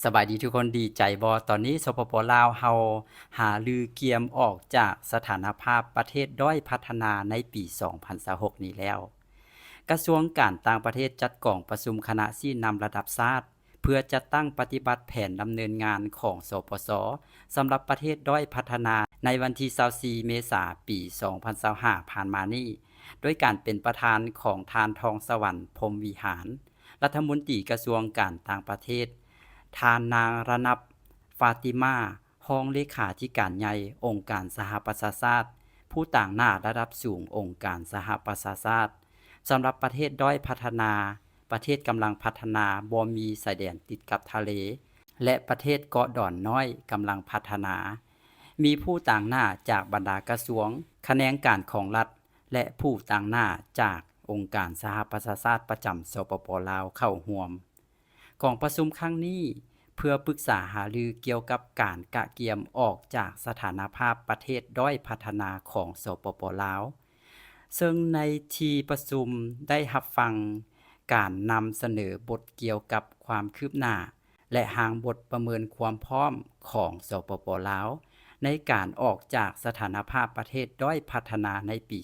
สบายดีทุกคนดีใจบ่ตอนนี้สปป.ลาวเฮาหาลือเกียมออกจากสถานภาพประเทศด้อยพัฒนาในปี 2026 นี้แล้วกระทรวงการต่างประเทศจัดกองประชุมคณะชี้นำระดับชาติเพื่อจัดตั้งปฏิบัติแผนดำเนินงานของสปส.สำหรับประเทศด้อยพัฒนาในวันที่24เมษายนปี 2025 ผ่านมานี้โดยการเป็นประธานของทานทองสวรรค์พรหมวิหารรัฐมนตรีกระทรวงการต่างประเทศทานนางระนับฟาติมารองเลขาธิการใหญ่องค์การสหประชาชาติผู้ต่างหน้าระดับสูงองค์การสหประชาชาติสำหรับประเทศด้อยพัฒนาประเทศกำลังพัฒนาบ่มีชายแดนติดกับทะเลและประเทศเกาะดอนน้อยกำลังพัฒนามีผู้ต่างหน้าจากบรรดากระทรวงแขนงการของรัฐและผู้ต่างหน้าจากองค์การสหประชาชาติประจำสปป.ลาวเข้าร่วมของประชุมครั้งนี้เพื่อปรึกษาหารือเกี่ยวกับการกะเกียมออกจากสถานภาพประเทศด้อยพัฒนาของสปป.ลาวซึ่งในที่ประชุมได้รับฟังการนำเสนอบทเกี่ยวกับความคืบหน้าและหางบทประเมินความพร้อมของสปป.ลาวในการออกจากสถานภาพประเทศด้อยพัฒนาในปี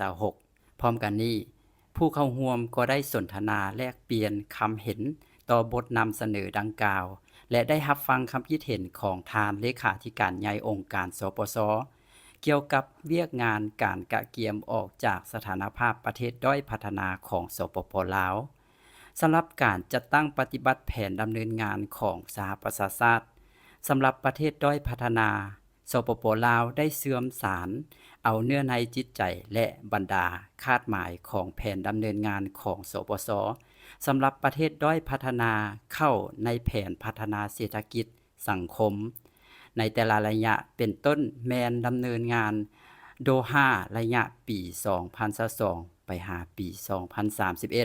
2026 พร้อมกันนี้ผู้เข้าร่วมก็ได้สนทนาแลกเปลี่ยนคำเห็นต่อบทนำเสนอดังกล่าวและได้รับฟังคำคิดเห็นของทานเลขาธิการใหญ่องค์การสปส.เกี่ยวกับเวียกงานการกะเกียมออกจากสถานภาพประเทศด้อยพัฒนาของสปป.ลาวสำหรับการจัดตั้งปฏิบัติแผนดำเนินงานของสหประชาชาติสำหรับประเทศด้อยพัฒนาสปป.ลาวได้เสื่อมสารเอาเนื้อในจิตใจและบรรดาคาดหมายของแผนดำเนินงานของสปส.สำหรับประเทศด้อยพัฒนาเข้าในแผนพัฒนาเศรษฐกิจสังคมในแต่ละระยะเป็นต้นแมนดำเนินงานโดฮาระยะปี 2022 ไปหาปี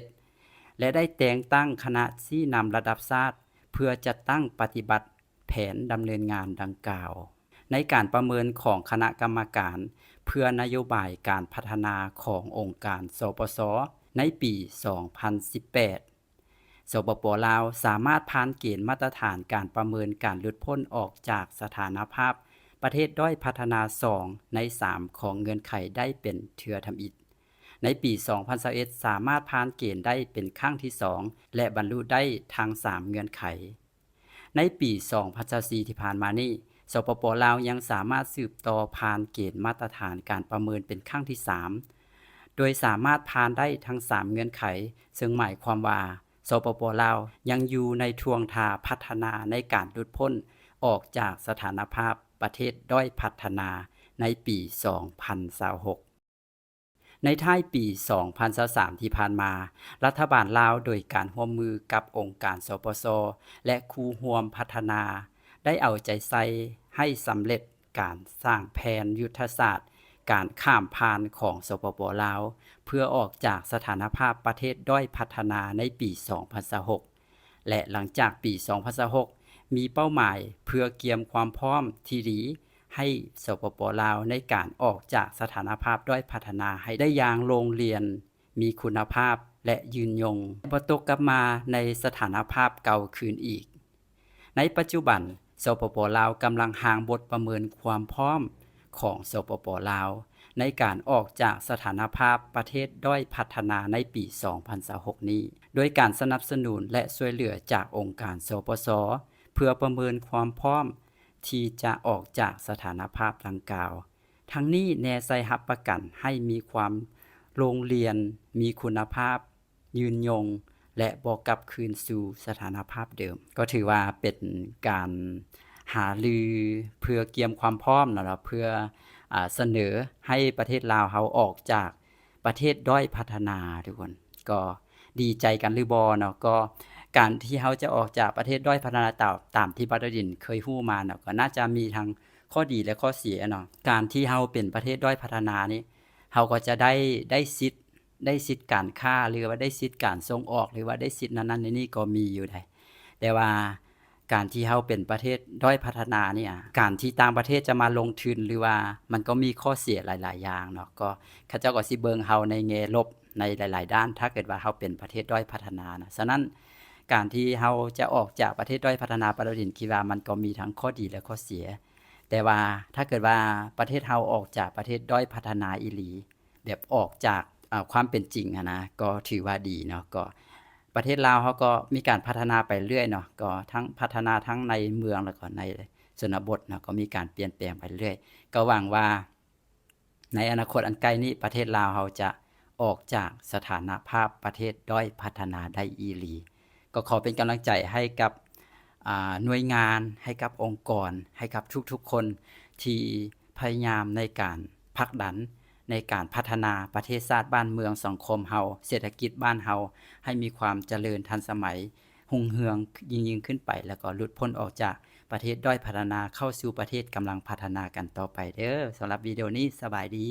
2031 และได้แต่งตั้งคณะชี้นำระดับชาติเพื่อจัดตั้งปฏิบัติแผนดำเนินงานดังกล่าวในการประเมินของคณะกรรมการเพื่อนโยบายการพัฒนาขององค์การสปส.ในปี 2018 สปป.ลาวสามารถผ่านเกณฑ์มาตรฐานการประเมินการหลุดพ้นออกจากสถานภาพประเทศด้อยพัฒนา2ใน3ของเงื่อนไขได้เป็นเทื่อทำอิฐในปี 2021 สามารถผ่านเกณฑ์ได้เป็นครั้งที่2และบรรลุได้ทั้ง3เงื่อนไขในปี 2024 ที่ผ่านมานี้สปป.ลาวยังสามารถสืบต่อผ่านเกณฑ์มาตรฐานการประเมินเป็นครั้งที่3โดยสามารถผ่านได้ทั้ง3เงื่อนไขซึ่งหมายความว่าสปป.ลาวยังอยู่ในท่วงท่าพัฒนาในการหลุดพ้นออกจากสถานภาพประเทศด้อยพัฒนาในปี 2026 ในท้ายปี 2023 ที่ผ่านมารัฐบาลลาวโดยการร่วมมือกับองค์การสปส.และคู่ร่วมพัฒนาได้เอาใจใส่ให้สำเร็จการสร้างแผนยุทธศาสตร์การข้ามผ่านของสปป.ลาวเพื่อออกจากสถานภาพประเทศด้อยพัฒนาในปี 2026 และหลังจากปี 2026 มีเป้าหมายเพื่อเกียมความพร้อมที่ดีให้สปป.ลาวในการออกจากสถานภาพด้อยพัฒนาให้ได้อย่างโรงเรียนมีคุณภาพและยืนยงบ่ตกกลับมาในสถานภาพเก่าคืนอีกในปัจจุบันสปป.ลาวกำลังหางบทประเมินความพร้อมของสปป.ลาวในการออกจากสถานภาพประเทศด้อยพัฒนาในปี 2026 นี้โดยการสนับสนุนและช่วยเหลือจากองค์การสปส.เพื่อประเมินความพร้อมที่จะออกจากสถานภาพดังกล่าวทั้งนี้แนใส่รับประกันให้มีความโรงเรียนมีคุณภาพยืนยงและบ่กลับคืนสู่สถานภาพเดิมก็ถือว่าเป็นการหาลือเพื่อเกียมความพร้อมนะครับเพื่อเสนอให้ประเทศลาวเฮาออกจากประเทศด้อยพัฒนาทุกคนก็ดีใจกันหรือบ่เนาะก็การที่เฮาจะออกจากประเทศด้อยพัฒนาตามที่บรรดินเคยฮู้มาเนาะก็น่าจะมีทั้งข้อดีและข้อเสียเนาะการที่เฮาเป็นประเทศด้อยพัฒนานี้เฮาก็จะได้สิทธิ์การค้าหรือว่าได้สิทธิ์การส่งออกหรือว่าได้สิทธิ์นั้นๆนี่ก็มีอยู่ได้แต่ว่าการที่เฮาเป็นประเทศด้อยพัฒนาเนี่ยการที่ต่างประเทศจะมาลงทุนหรือว่ามันก็มีข้อเสียหลายๆอย่างเนาะก็เขาเจ้าก็สิเบิ่งเฮาในแง่ลบในหลายๆด้านถ้าเกิดว่าเฮาเป็นประเทศด้อยพัฒนานะฉะนั้น การที่เฮาจะออกจากประเทศด้อยพัฒนาประดิษฐ์คิดว่ามันก็มีทั้งข้อดีและข้อเสียแต่ว่าถ้าเกิดว่าประเทศเฮาออกจากประเทศด้อยพัฒนาอีหลีแบบออกจากความเป็นจริงนะก็ถือว่าดีเนาะก็ประเทศลาวเขาก็มีการพัฒนาไปเรื่อยเนาะก็ทั้งพัฒนาทั้งในเมืองแล้วก็ในชนบทเนาะก็มีการเปลี่ยนแปลงไปเรื่อยก็หวังว่าในอนาคตอันใกล้นี้ประเทศลาวเราจะออกจากสถานภาพประเทศด้อยพัฒนาได้อีหลีก็ขอเป็นกำลังใจให้กับหน่วยงานให้กับองค์กรให้กับทุกๆคนที่พยายามในการผลักดันในการพัฒนาประเทศชาติบ้านเมืองสังคมเฮาเศรษฐกิจบ้านเฮาให้มีความเจริญทันสมัยรุ่งเรืองยิ่งขึ้นไปแล้วก็หลุดพ้นออกจากประเทศด้อยพัฒนาเข้าสู่ประเทศกำลังพัฒนากันต่อไปเด้อสำหรับวิดีโอนี้สบายดี